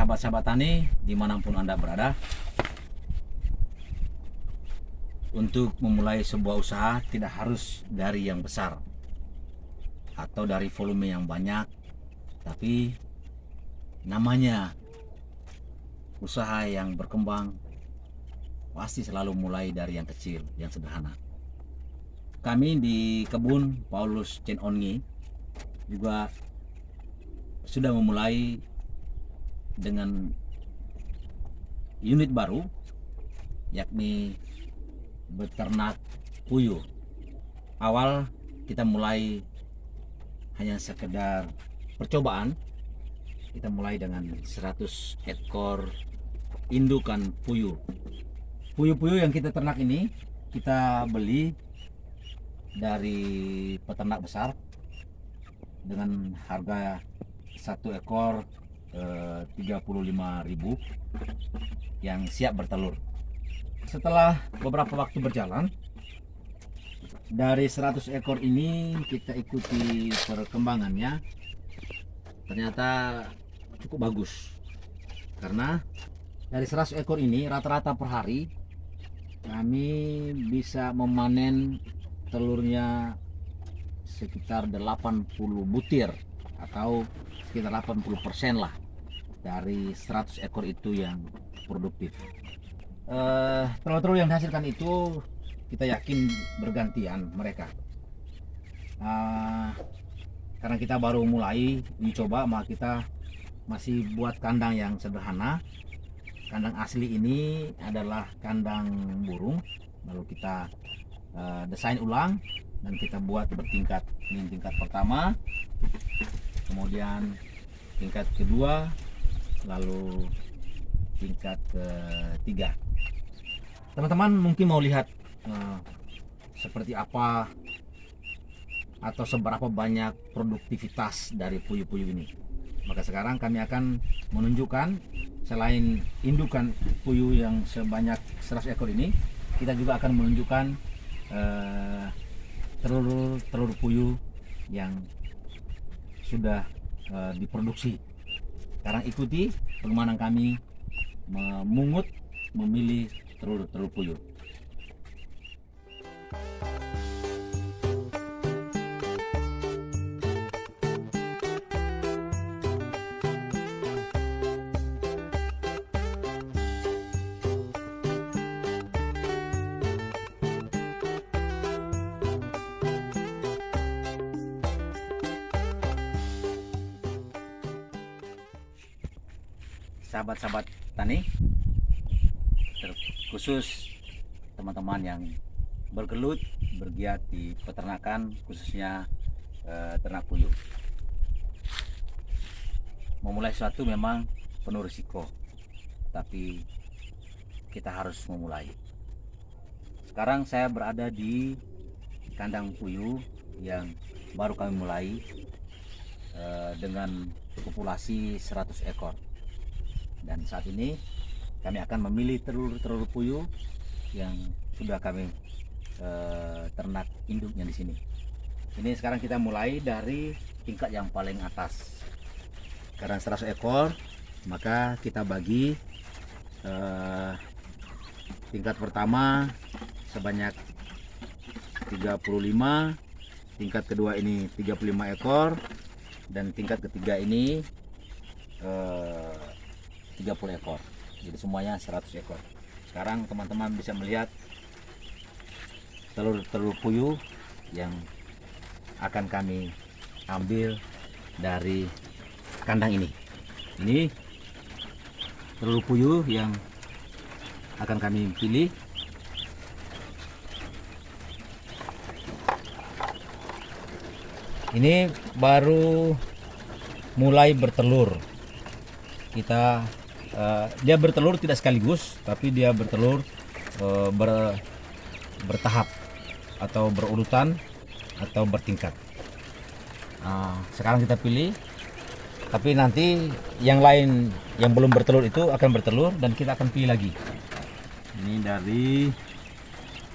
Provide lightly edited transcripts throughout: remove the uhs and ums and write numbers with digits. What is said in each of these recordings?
sahabat-sahabat tani dimanapun Anda berada, untuk memulai sebuah usaha tidak harus dari yang besar atau dari volume yang banyak, tapi namanya usaha yang berkembang pasti selalu mulai dari yang kecil, yang sederhana. Kami di kebun Paulus Chen Ongi juga sudah memulai dengan unit baru, yakni beternak puyuh. Awal kita mulai hanya sekedar percobaan. Kita mulai dengan 100 ekor indukan puyuh. Puyuh-puyuh yang kita ternak ini kita beli dari peternak besar dengan harga satu ekor 35.000 yang siap bertelur. Setelah beberapa waktu berjalan, dari 100 ekor ini kita ikuti perkembangannya, ternyata cukup bagus. Karena dari 100 ekor ini rata-rata per hari kami bisa memanen telurnya sekitar 80 butir atau sekitar 80% lah dari 100 ekor itu yang produktif. Telur-telur yang dihasilkan itu kita yakin bergantian mereka. Karena kita baru mulai mencoba, maka kita masih buat kandang yang sederhana. Kandang asli ini adalah kandang burung, lalu kita desain ulang dan kita buat bertingkat. Ini tingkat pertama, kemudian tingkat kedua, lalu tingkat ketiga. Teman-teman mungkin mau lihat seperti apa atau seberapa banyak produktivitas dari puyuh-puyuh ini. Maka sekarang kami akan menunjukkan, selain indukan puyuh yang sebanyak 100 ekor ini, kita juga akan menunjukkan telur puyuh yang sudah diproduksi. Sekarang ikuti bagaimana kami memungut, memilih telur puyuh. Sahabat-sahabat tani, terkhusus teman-teman yang bergelut, bergiat di peternakan, khususnya ternak puyuh. Memulai sesuatu memang penuh risiko, tapi kita harus memulai. Sekarang saya berada di kandang puyuh yang baru kami mulai dengan populasi 100 ekor. Dan saat ini kami akan memilih telur puyuh yang sudah kami ternak induknya di sini. Ini sekarang kita mulai dari tingkat yang paling atas. Karena 100 ekor, maka kita bagi tingkat pertama sebanyak 35, tingkat kedua ini 35 ekor, dan tingkat ketiga ini 30 ekor. Jadi semuanya 100 ekor. Sekarang teman-teman bisa melihat telur puyuh yang akan kami ambil dari kandang ini. Ini telur puyuh yang akan kami pilih. Ini baru mulai bertelur. Dia bertelur tidak sekaligus, tapi dia bertelur bertahap atau berurutan atau bertingkat. Sekarang kita pilih, tapi nanti yang lain yang belum bertelur itu akan bertelur dan kita akan pilih lagi. Ini dari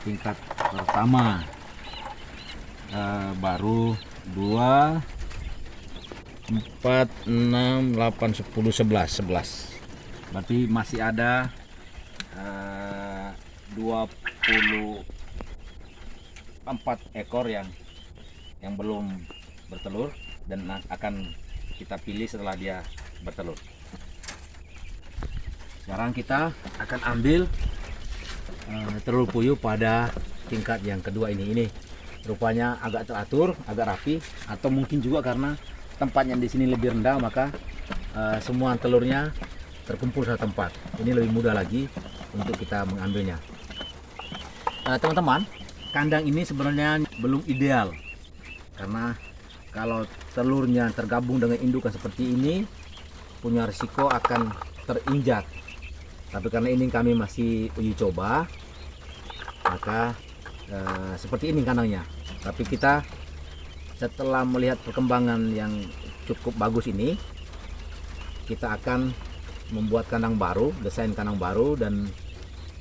tingkat pertama, baru 2, 4, 6, 8, 10, 11. Berarti masih ada 24 ekor yang belum bertelur dan akan kita pilih setelah dia bertelur. Sekarang kita akan ambil telur puyuh pada tingkat yang kedua ini. Ini rupanya agak teratur, agak rapi, atau mungkin juga karena tempatnya di sini lebih rendah, maka semua telurnya terkumpul satu tempat. Ini lebih mudah lagi untuk kita mengambilnya. Teman-teman, kandang ini sebenarnya belum ideal karena kalau telurnya tergabung dengan indukan seperti ini punya risiko akan terinjak. Tapi karena ini kami masih uji coba, maka seperti ini kandangnya. Tapi kita setelah melihat perkembangan yang cukup bagus ini, kita akan membuat kandang baru, desain kandang baru dan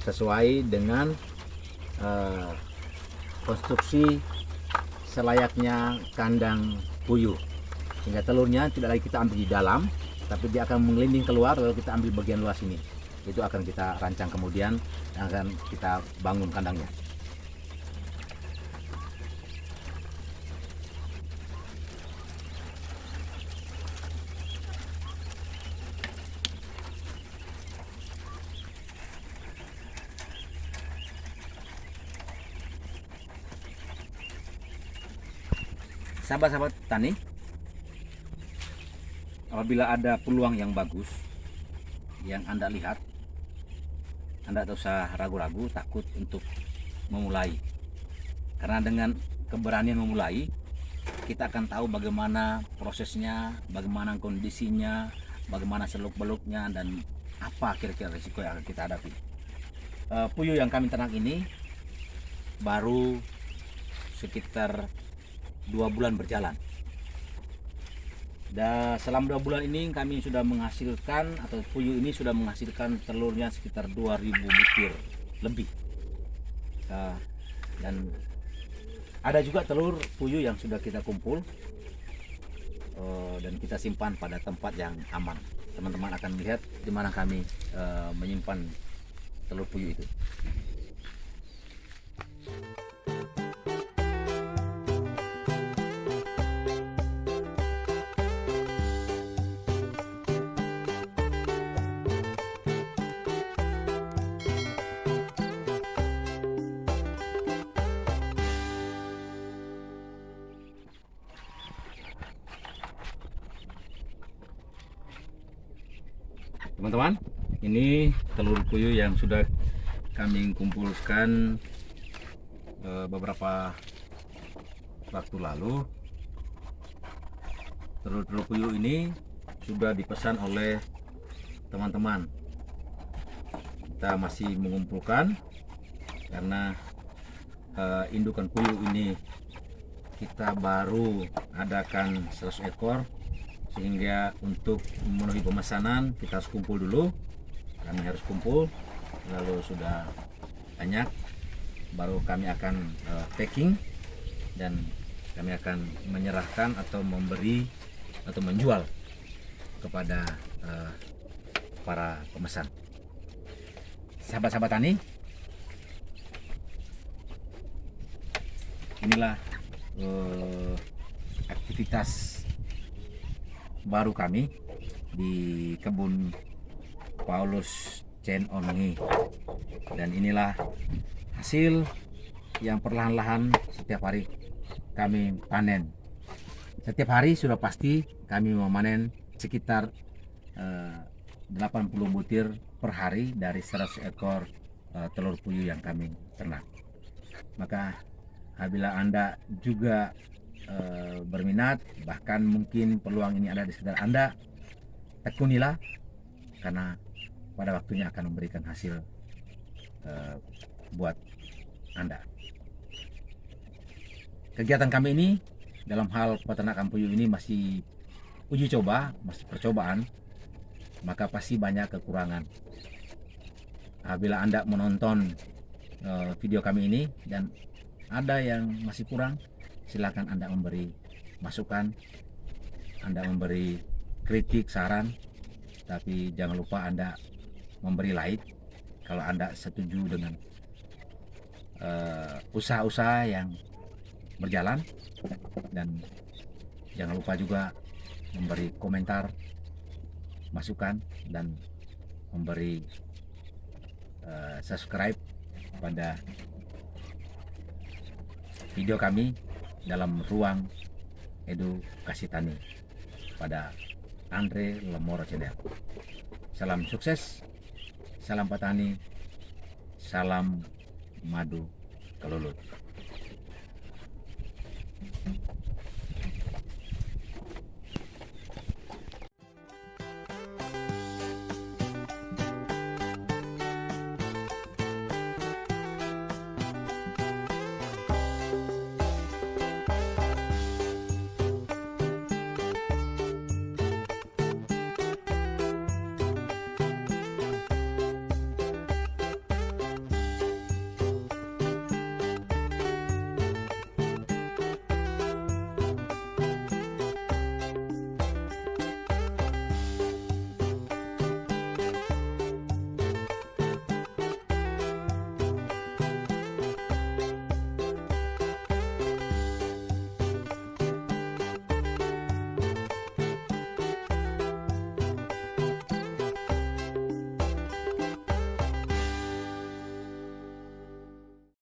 sesuai dengan konstruksi selayaknya kandang puyuh, sehingga telurnya tidak lagi kita ambil di dalam, tapi dia akan mengelinding keluar lalu kita ambil bagian luar sini. Itu akan kita rancang kemudian, akan kita bangun kandangnya. Sahabat-sahabat tani, apabila ada peluang yang bagus yang Anda lihat, Anda tak usah ragu-ragu, takut untuk memulai. Karena dengan keberanian memulai, kita akan tahu bagaimana prosesnya, bagaimana kondisinya, bagaimana seluk-beluknya, dan apa kira-kira risiko yang akan kita hadapi. Puyuh yang kami ternak ini baru sekitar 2 bulan berjalan. Dan selama 2 bulan ini kami sudah menghasilkan, atau puyuh ini sudah menghasilkan telurnya sekitar 2000 butir lebih. Dan ada juga telur puyuh yang sudah kita kumpul dan kita simpan pada tempat yang aman. Teman-teman akan melihat di mana kami menyimpan telur puyuh itu. Teman-teman, ini telur puyuh yang sudah kami kumpulkan beberapa waktu lalu. Telur-telur puyuh ini sudah dipesan oleh teman-teman. Kita masih mengumpulkan karena indukan puyuh ini kita baru adakan 100 ekor, sehingga untuk memenuhi pemesanan kita harus kumpul dulu. Kami harus kumpul, lalu sudah banyak baru kami akan packing dan kami akan menyerahkan atau memberi atau menjual kepada para pemesan. Sahabat-sahabat tani, inilah aktivitas baru kami di kebun Paulus Chen Ongi, dan inilah hasil yang perlahan-lahan setiap hari kami panen. Setiap hari sudah pasti kami memanen sekitar 80 butir per hari dari 100 ekor telur puyuh yang kami ternak. Maka apabila Anda juga berminat, bahkan mungkin peluang ini ada di sekitar Anda, tekunilah, karena pada waktunya akan memberikan hasil buat Anda. Kegiatan kami ini dalam hal peternakan puyuh ini masih uji coba, masih percobaan, maka pasti banyak kekurangan. Apabila Anda menonton video kami ini dan ada yang masih kurang, silakan Anda memberi masukan Anda memberi kritik, saran, tapi jangan lupa Anda memberi like kalau Anda setuju dengan usaha-usaha yang berjalan, dan jangan lupa juga memberi komentar, masukan, dan memberi subscribe pada video kami dalam ruang edukasi tani pada Andre Lemoro Channel. Salam sukses, salam petani, salam madu kelulut.